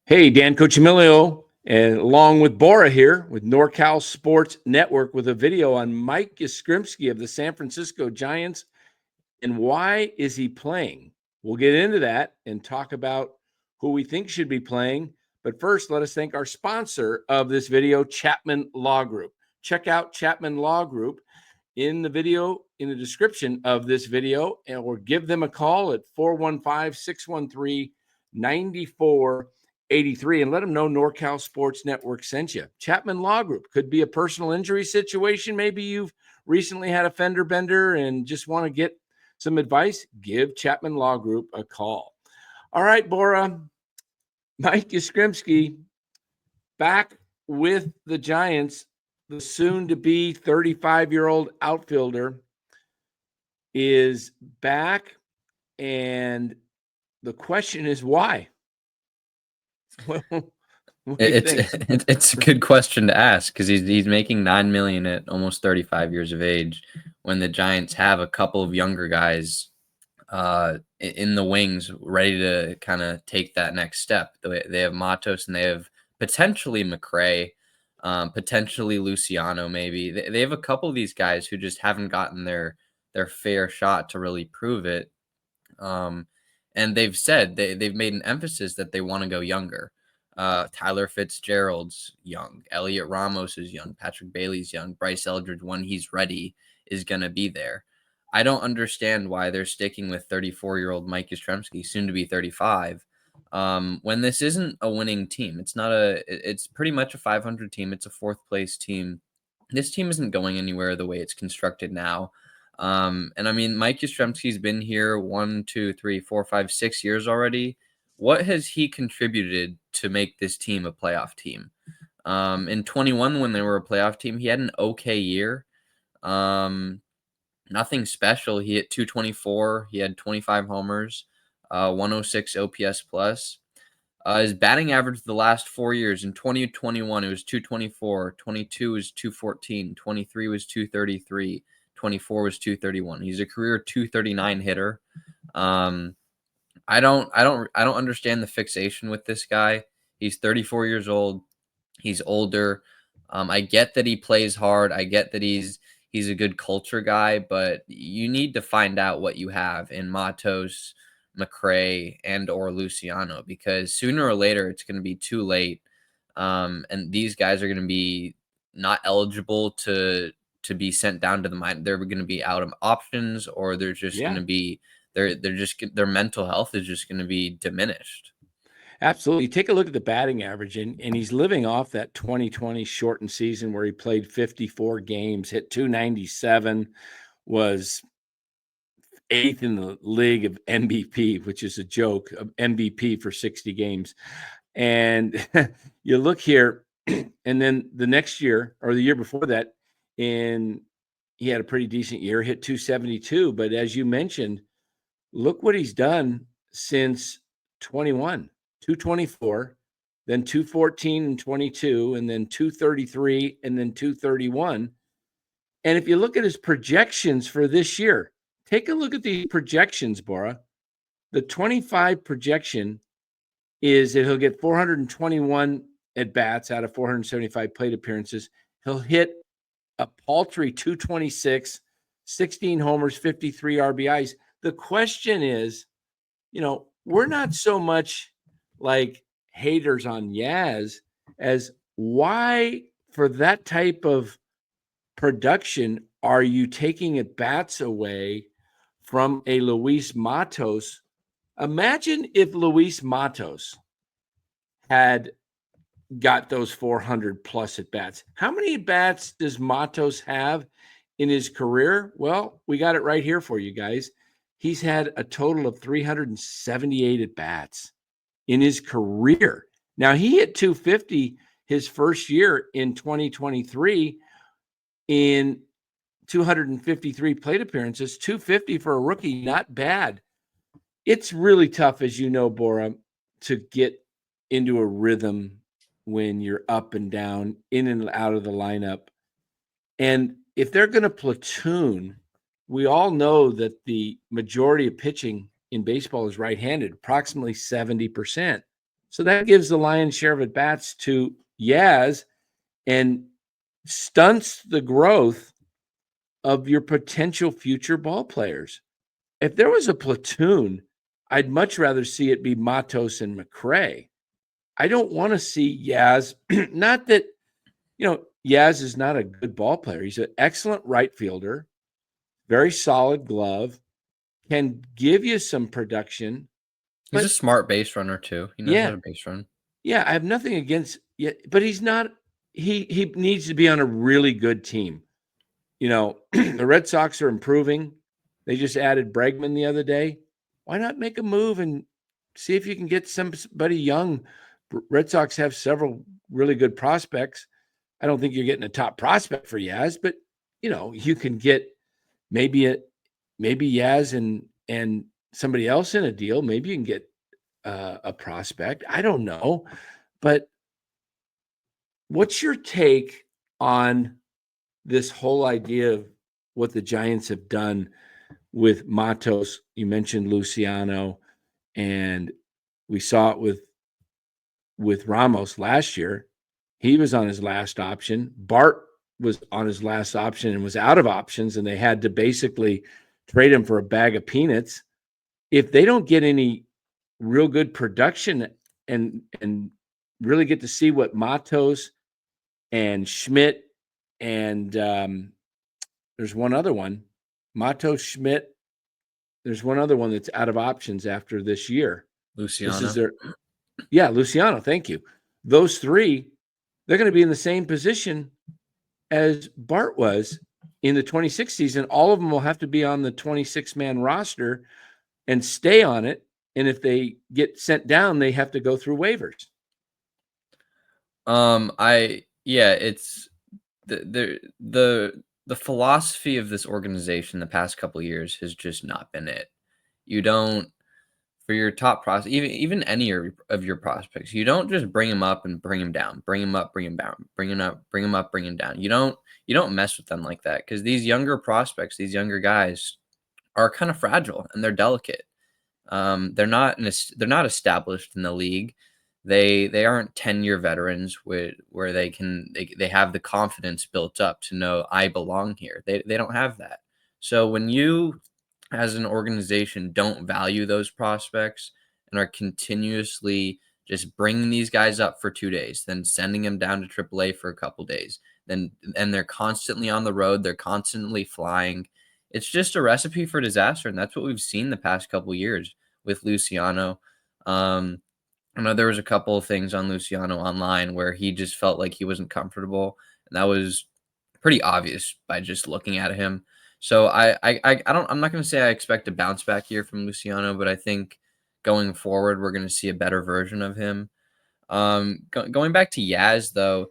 Hey, Dan Cochimilio, and along with Bora here with NorCal Sports Network with a video on Mike Yastrzemski of the San Francisco Giants and why is he playing? We'll get into that and talk about who we think should be playing. But first, let us thank our sponsor of this video, Chapman Law Group. Check out Chapman Law Group in the video, in the description of this video, or give them a call at 415-613-9483 and let them know NorCal Sports Network sent you. Chapman Law Group could be a personal injury situation. Maybe you've recently had a fender bender and just want to get some advice. Give Chapman Law Group a call. All right, Bora. Mike Yastrzemski back with the Giants. The soon-to-be 35-year-old outfielder is back, and the question is why? Well, it's a good question to ask because he's making $9 million at almost 35 years of age, when the Giants have a couple of younger guys in the wings ready to kind of take that next step. They have Matos and they have potentially McRae. Potentially Luciano, maybe. They have a couple of these guys who just haven't gotten their fair shot to really prove it. And they've said they've made an emphasis that they want to go younger. Tyler Fitzgerald's young. Elliot Ramos is young. Patrick Bailey's young. Bryce Eldridge, when he's ready, is going to be there. I don't understand why they're sticking with 34-year-old Mike Yastrzemski, soon to be 35. When this isn't a winning team. It's pretty much a 500 team. It's a fourth place team. This team isn't going anywhere the way it's constructed now. And I mean, Mike Yastrzemski's been here 1, 2, 3, 4, 5, 6 years already. What has he contributed to make this team a playoff team? In 21, when they were a playoff team, he had an okay year. Nothing special. He hit 224. He had 25 homers. 106 OPS plus. His batting average the last 4 years, in 2021, it was 224, 22 was 214, 23 was 233, 24 was 231. He's a career 239 hitter. I don't understand the fixation with this guy. He's 34 years old. He's older. I get that he plays hard. I get that he's a good culture guy, but you need to find out what you have in Matos, McRae, and or Luciano, because sooner or later it's going to be too late, and these guys are going to be not eligible to be sent down to the minor. They're going to be out of options, or they're just going to be their mental health is just going to be diminished. Absolutely. Take a look at the batting average, and he's living off that 2020 shortened season where he played 54 games, hit 297, was 8th in the league of MVP, which is a joke, of MVP for 60 games. And you look here, and then the next year or the year before that, he had a pretty decent year, hit 272. But as you mentioned, look what he's done since 21, 224, then 214 and 22, and then 233, and then 231. And if you look at his projections for this year, take a look at the projections, Bora. The 25 projection is that he'll get 421 at-bats out of 475 plate appearances. He'll hit a paltry 226, 16 homers, 53 RBIs. The question is, we're not so much like haters on Yaz as why, for that type of production, are you taking at-bats away from a Luis Matos? Imagine if Luis Matos had got those 400 plus at-bats. How many at-bats does Matos have in his career? Well, we got it right here for you guys. He's had a total of 378 at-bats in his career. Now, he hit 250 his first year in 2023 in 253 plate appearances, 250 for a rookie, not bad. It's really tough, as you know, Bora, to get into a rhythm when you're up and down, in and out of the lineup. And if they're going to platoon, we all know that the majority of pitching in baseball is right-handed, approximately 70%. So that gives the lion's share of at bats to Yaz and stunts the growth of your potential future ball players. If there was a platoon, I'd much rather see it be Matos and McRae. I don't want to see Yaz. Not that, Yaz is not a good ball player. He's an excellent right fielder, very solid glove, can give you some production. He's a smart base runner too. He knows how to base run. Yeah, I have nothing against but he's not. He needs to be on a really good team. The Red Sox are improving. They just added Bregman the other day. Why not make a move and see if you can get somebody young? Red Sox have several really good prospects. I don't think you're getting a top prospect for Yaz, but you can get maybe Yaz and somebody else in a deal. Maybe you can get a prospect. I don't know, but what's your take on this whole idea of what the Giants have done with Matos? You mentioned Luciano, and we saw it with Ramos last year. He was on his last option. Bart was on his last option and was out of options, and they had to basically trade him for a bag of peanuts. If they don't get any real good production and really get to see what Matos and Schmidt and there's one other one, Matos, Schmidt. There's one other one that's out of options after this year. Luciano. This is Luciano. Thank you. Those three, they're going to be in the same position as Bart was in the 26 season. All of them will have to be on the 26-man roster and stay on it. And if they get sent down, they have to go through waivers. It's the philosophy of this organization the past couple of years has just not been it. You don't, for your top prospects, even any of your prospects, you don't just bring them up and bring them down, bring them up, bring them down, bring them up, bring them up, bring them down. You don't mess with them like that, because these younger prospects, these younger guys are kind of fragile and they're delicate. They're not established in the league. They aren't 10-year veterans where they have the confidence built up to know I belong here. They don't have that. So when you, as an organization, don't value those prospects and are continuously just bringing these guys up for 2 days, then sending them down to AAA for a couple days, and they're constantly on the road, they're constantly flying. It's just a recipe for disaster, and that's what we've seen the past couple of years with Luciano. I know there was a couple of things on Luciano online where he just felt like he wasn't comfortable, and that was pretty obvious by just looking at him. So I'm not going to say I expect a bounce back here from Luciano, but I think going forward we're going to see a better version of him. Going back to Yaz though,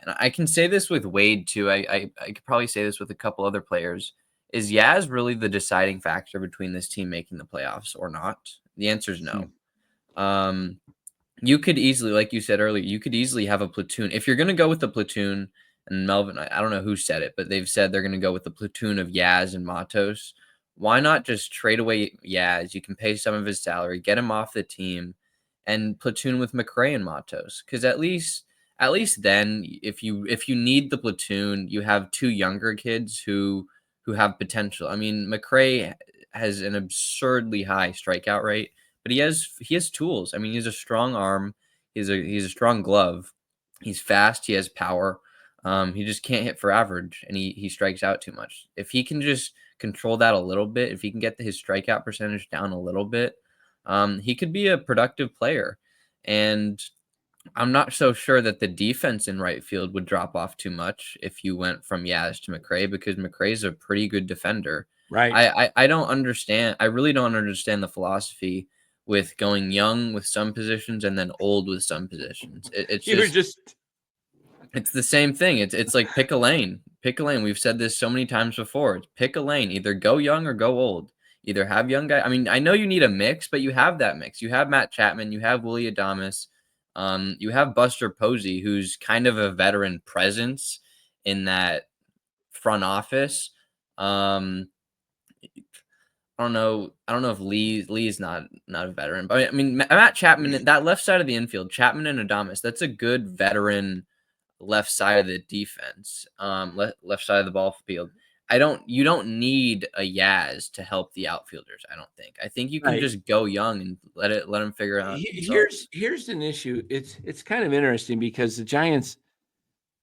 and I can say this with Wade too. I could probably say this with a couple other players. Is Yaz really the deciding factor between this team making the playoffs or not? The answer is no. You could easily, like you said earlier, you could easily have a platoon. If you're going to go with the platoon, and Melvin, I don't know who said it, but they've said they're going to go with the platoon of Yaz and Matos. Why not just trade away Yaz? You can pay some of his salary, get him off the team, and platoon with McRae and Matos. Because at least then, if you need the platoon, you have two younger kids who have potential. I mean, McRae has an absurdly high strikeout rate, but he has tools. I mean, he has a strong arm. He's a strong glove. He's fast. He has power. He just can't hit for average, and he strikes out too much. If he can just control that a little bit, if he can get his strikeout percentage down a little bit, he could be a productive player. And I'm not so sure that the defense in right field would drop off too much if you went from Yaz to McRae, because McRae's a pretty good defender. Right. I don't understand. I really don't understand the philosophy with going young with some positions and then old with some positions. It's the same thing. It's like pick a lane. Pick a lane. We've said this so many times before. It's pick a lane. Either go young or go old. Either have young guys. I mean, I know you need a mix, but you have that mix. You have Matt Chapman. You have Willie Adames. You have Buster Posey, who's kind of a veteran presence in that front office. I don't know. I don't know if Lee's not a veteran, but I mean Matt Chapman, that left side of the infield, Chapman and Adames, that's a good veteran left side of the defense, left side of the ball field. You don't need a Yaz to help the outfielders. I don't think. I think you can Right. just go young and let them figure it out themselves. Here's an issue. It's kind of interesting because the Giants,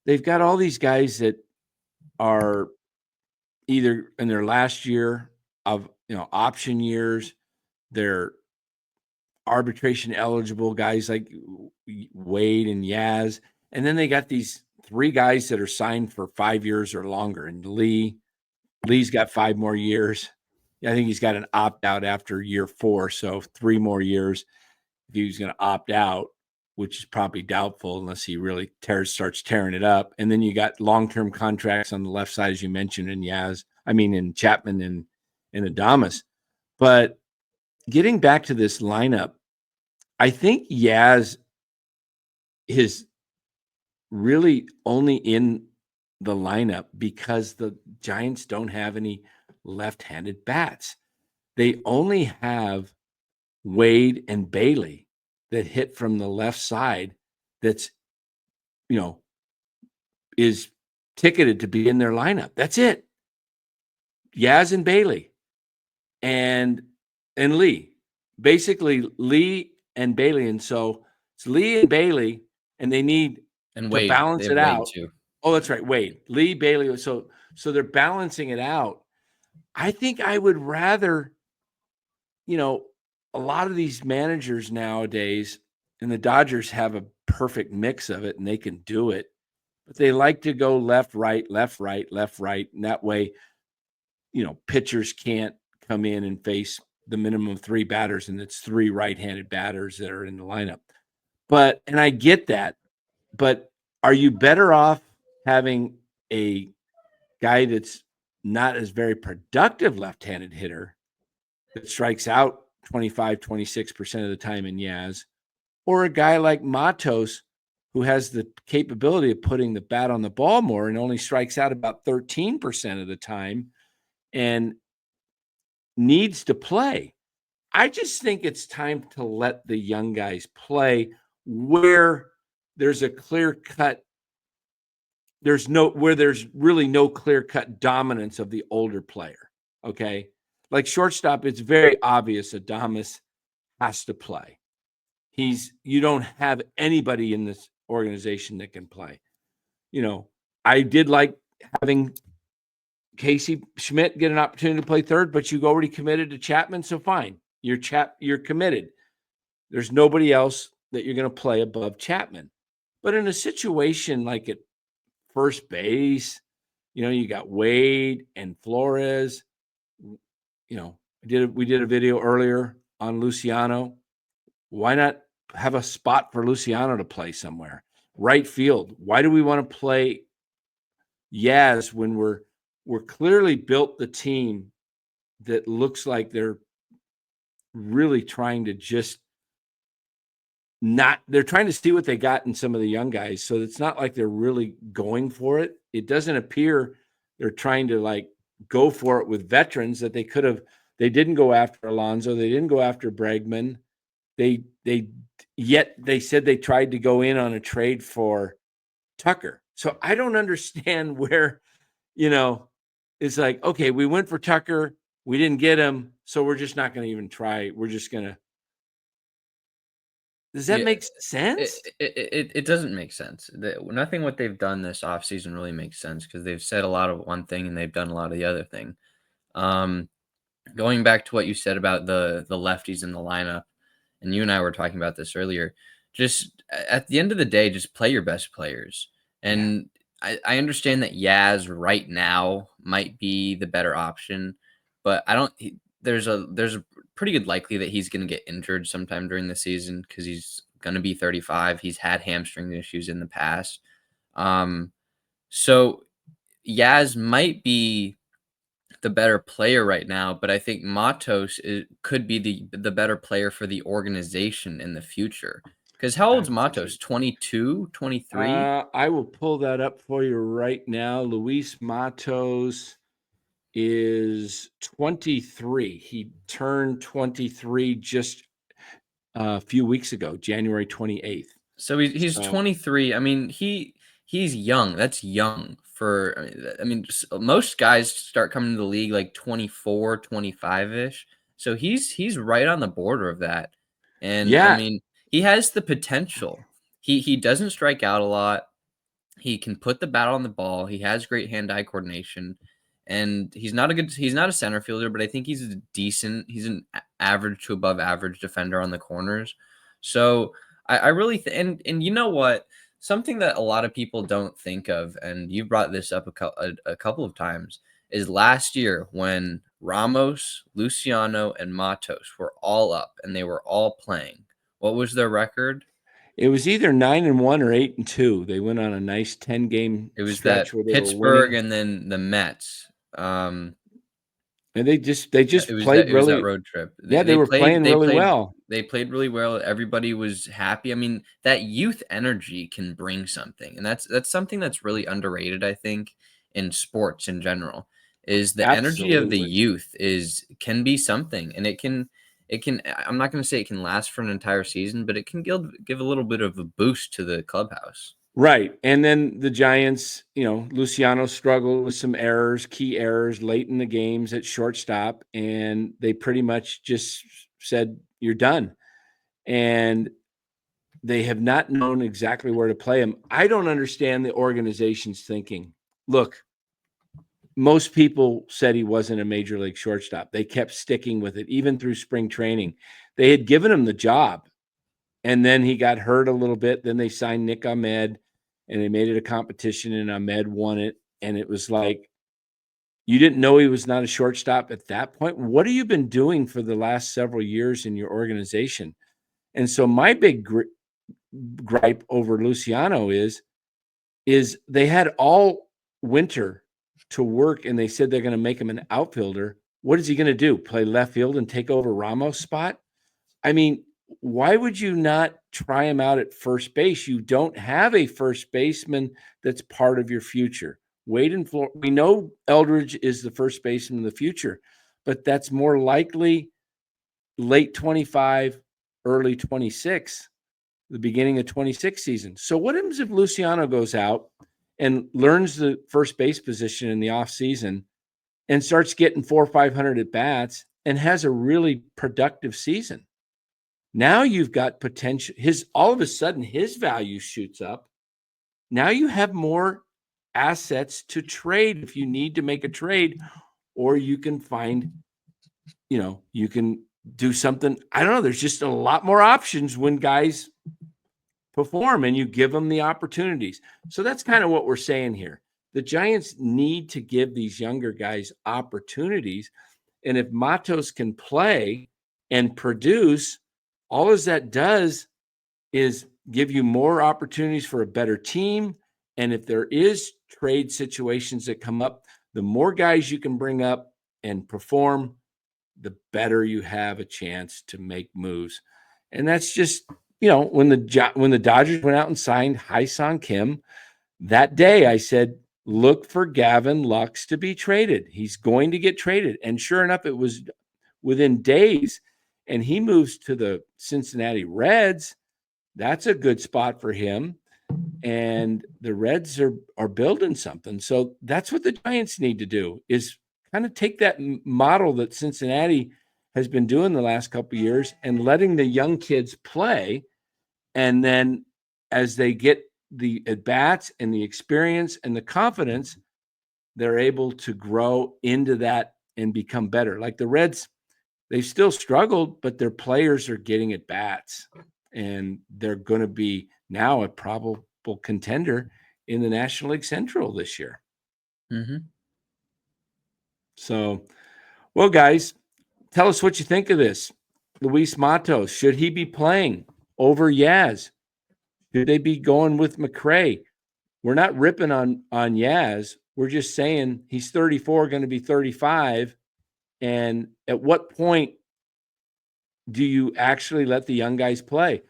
they've got all these guys that are either in their last year of option years, they're arbitration eligible guys like Wade and Yaz, and then they got these 3 guys that are signed for 5 years or longer. And Lee's got 5 more years. I think he's got an opt out after year 4, so 3 more years if he was going to opt out, which is probably doubtful unless he really starts tearing it up. And then you got long-term contracts on the left side, as you mentioned, in Chapman and Adames. But getting back to this lineup, I think Yaz is really only in the lineup because the Giants don't have any left-handed bats. They only have Wade and Bailey that hit from the left side that's, is ticketed to be in their lineup. That's it. Yaz and Bailey and Lee. Basically Lee and Bailey. And so it's Lee and Bailey, and they need And to Wade, balance they it have Wade out. too. Oh, that's right. Wade, Lee, Bailey. So they're balancing it out. I think I would rather, a lot of these managers nowadays, and the Dodgers have a perfect mix of it and they can do it, but they like to go left, right, left, right, left, right. And that way, pitchers can't come in and face the minimum of 3 batters, and it's 3 right-handed batters that are in the lineup. And I get that, but are you better off having a guy that's not as very productive left-handed hitter that strikes out 25, 26% of the time in Yaz, or a guy like Matos who has the capability of putting the bat on the ball more and only strikes out about 13% of the time and needs to play? I just think it's time to let the young guys play where there's a clear cut. There's really no clear cut dominance of the older player. Okay. Like shortstop, it's very obvious Adames has to play. You don't have anybody in this organization that can play. I did like having Casey Schmidt get an opportunity to play third, but you already committed to Chapman, so fine. You're committed. There's nobody else that you're going to play above Chapman. But in a situation like at first base, you got Wade and Flores. We did a video earlier on Luciano. Why not have a spot for Luciano to play somewhere? Right field. Why do we want to play Yaz when we're clearly built the team that looks like they're really trying to they're trying to see what they got in some of the young guys. So it's not like they're really going for it. It doesn't appear they're trying to go for it with veterans that they didn't go after Alonso. They didn't go after Bregman. Yet they said they tried to go in on a trade for Tucker. So I don't understand where, it's like, okay, we went for Tucker. We didn't get him. So we're just not going to even try. We're just going to. Does that make sense? It doesn't make sense. Nothing what they've done this offseason really makes sense because they've said a lot of one thing and they've done a lot of the other thing. Going back to what you said about the lefties in the lineup, and you and I were talking about this earlier, just at the end of the day, just play your best players. And I understand that Yaz right now might be the better option, but there's a pretty good likely that he's going to get injured sometime during the season because he's going to be 35. He's had hamstring issues in the past. So Yaz might be the better player right now, but I think Matos could be the better player for the organization in the future. Because how old's Matos? 22, 23? I will pull that up for you right now. Luis Matos is 23. He turned 23 just a few weeks ago, January 28th. So he's So 23. I mean, he's young. That's young for most guys start coming to the league like 24, 25-ish. So he's right on the border of that. And I yeah, mean, he has the potential. He doesn't strike out a lot. He can put the bat on the ball. He has great hand-eye coordination. And he's not a center fielder, but I think he's he's an average to above average defender on the corners. So I really and you know what? Something that a lot of people don't think of, and you brought this up a couple of times, is last year when Ramos, Luciano, and Matos were all up and they were all playing. What was their record? it was either 9-1 or 8-2. They went on a nice 10-game It was stretch that where they were Pittsburgh winning, and then the Mets. and they just played It was that really. road trip. Yeah, they were playing really well. They played really well. Everybody was happy. I mean, that youth energy can bring something, and that's something that's really underrated, I think, in sports in general. Is the energy of the Absolutely. youth can be something, and it can. I'm not going to say it can last for an entire season, but it can give a little bit of a boost to the clubhouse. Right. And then the Giants, Luciano struggled with some key errors late in the games at shortstop, and they pretty much just said, "You're done." And they have not known exactly where to play him. I don't understand the organization's thinking. Look, most people said he wasn't a major league shortstop. They kept sticking with it, even through spring training. They had given him the job, and then he got hurt a little bit. Then they signed Nick Ahmed, and they made it a competition, and Ahmed won it. And it was like, you didn't know he was not a shortstop at that point. What have you been doing for the last several years in your organization? And so my big gripe over Luciano is they had all winter to work, and they said they're going to make him an outfielder. What is he going to do? Play left field and take over Ramos' spot? I mean, why would you not try him out at first base? You don't have a first baseman that's part of your future. Wade and Flor, we know Eldridge is the first baseman in the future, but that's more likely late 25, early 26, the beginning of 26 season. So what happens if Luciano goes out and learns the first base position in the offseason and starts getting 400 or 500 at bats and has a really productive season? Now you've got potential. All of a sudden his value shoots up. Now you have more assets to trade if you need to make a trade, or you can find, you can do something. I don't know. There's just a lot more options when guys perform and you give them the opportunities. So that's kind of what we're saying here. The Giants need to give these younger guys opportunities. And if Matos can play and produce, all as that does is give you more opportunities for a better team. And if there is trade situations that come up, the more guys you can bring up and perform, the better you have a chance to make moves. And that's just, when the Dodgers went out and signed Ha-Seong Kim, that day I said, look for Gavin Lux to be traded. He's going to get traded. And sure enough, it was within days. And he moves to the Cincinnati Reds. That's a good spot for him. And the Reds are building something. So that's what the Giants need to do, is kind of take that model that Cincinnati has been doing the last couple of years and letting the young kids play. And then as they get the at-bats and the experience and the confidence, they're able to grow into that and become better. Like the Reds, they still struggled, but their players are getting at bats, and they're going to be now a probable contender in the National League Central this year. Mm-hmm. So, well, guys, tell us what you think of this. Luis Matos, should he be playing over Yaz? Should they be going with McRae? We're not ripping on Yaz. We're just saying he's 34, going to be 35. And at what point do you actually let the young guys play?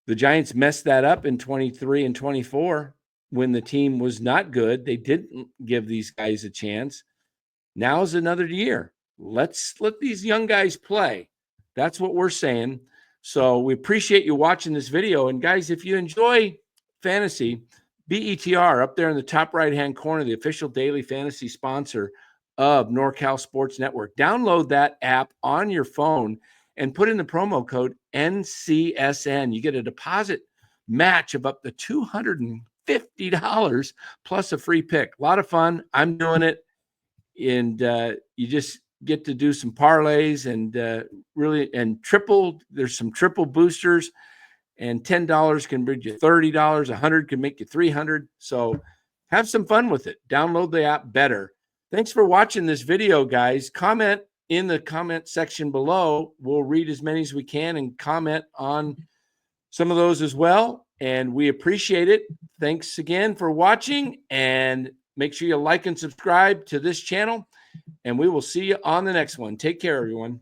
The Giants messed that up in 23 and 24 when the team was not good. They didn't give these guys a chance. now's another year. Let's let these young guys play. That's what we're saying. So we appreciate you watching this video. And guys, if you enjoy fantasy, BETR up there in the top right-hand corner, the official daily fantasy sponsor of NorCal Sports Network. Download that app on your phone and put in the promo code NCSN. You get a deposit match of up to $250 plus a free pick. A lot of fun. I'm doing it. And you just get to do some parlays and there's some triple boosters, and $10 can bring you $30. 100 can make you 300. So have some fun with it. Download the app better. Thanks for watching this video, guys. Comment in the comment section below. We'll read as many as we can and comment on some of those as well. And we appreciate it. Thanks again for watching, and make sure you like and subscribe to this channel, and we will see you on the next one. Take care, everyone.